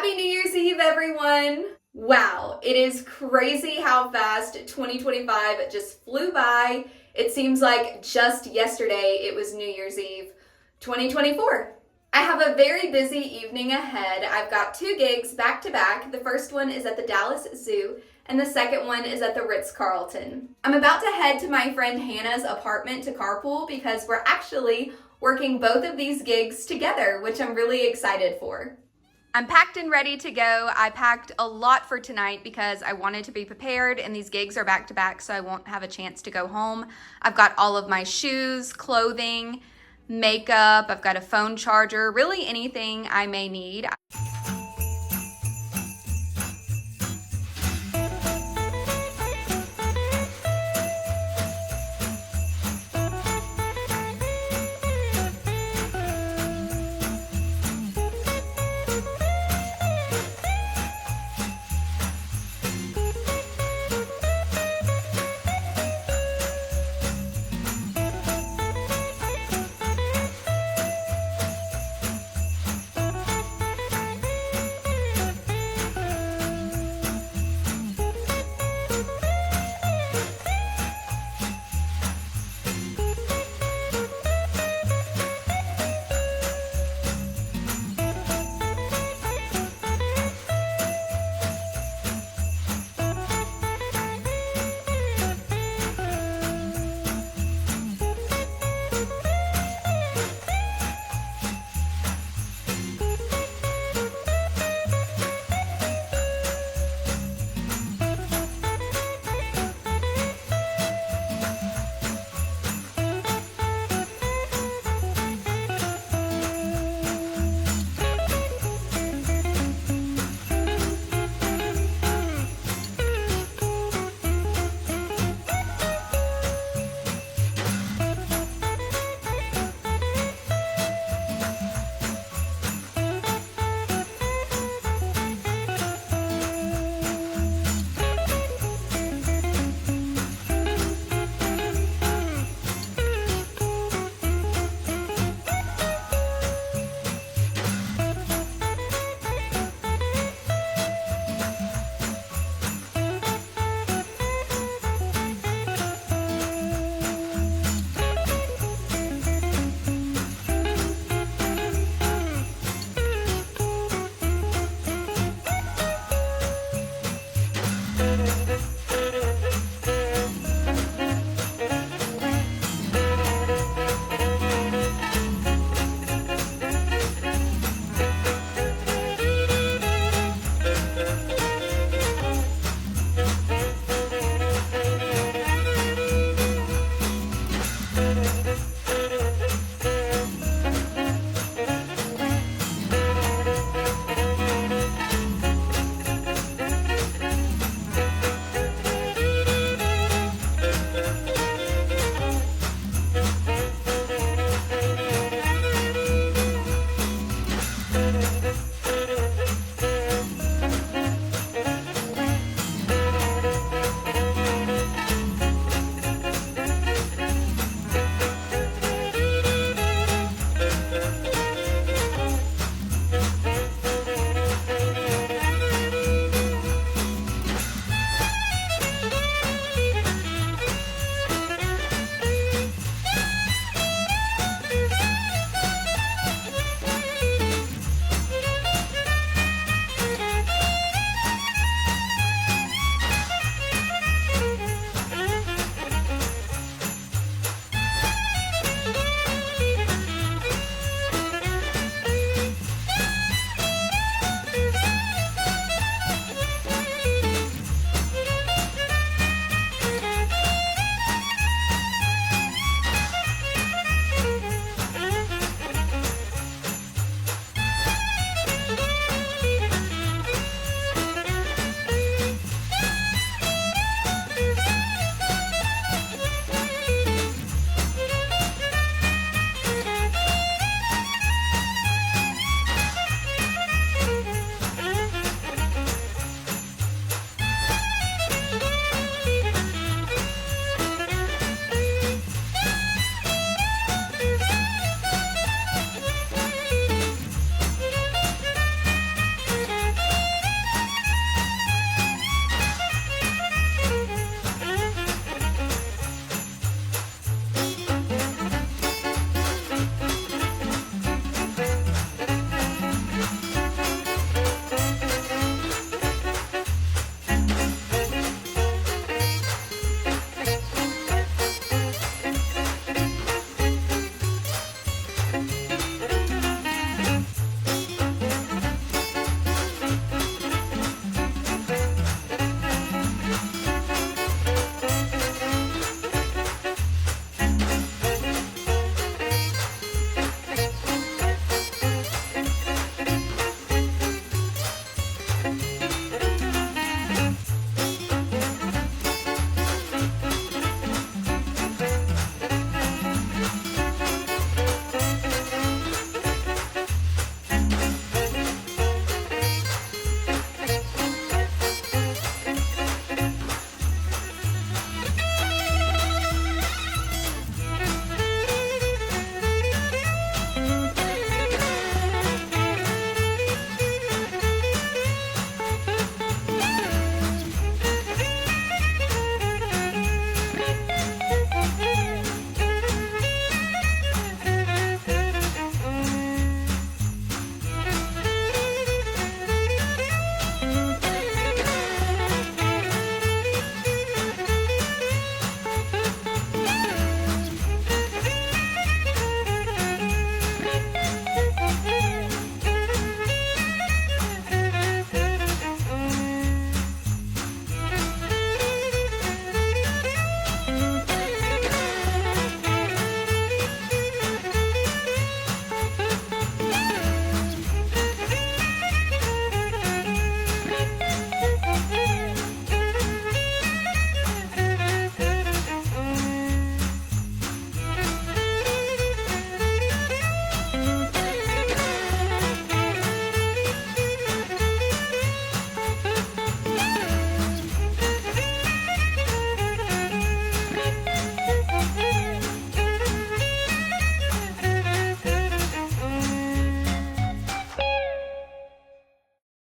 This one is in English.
Happy New Year's Eve, everyone! Wow, it is crazy how fast 2025 just flew by. It seems like just yesterday it was New Year's Eve 2024. I have a very busy evening ahead. I've got 2 gigs back to back. The first one is at the Dallas Zoo, and the second one is at the Ritz-Carlton. I'm about to head to my friend Hannah's apartment to carpool because we're actually working both of these gigs together, which I'm really excited for. I'm packed and ready to go. I packed a lot for tonight because I wanted to be prepared, and these gigs are back to back, so I won't have a chance to go home. I've got all of my shoes, clothing, makeup, I've got a phone charger, really anything I may need.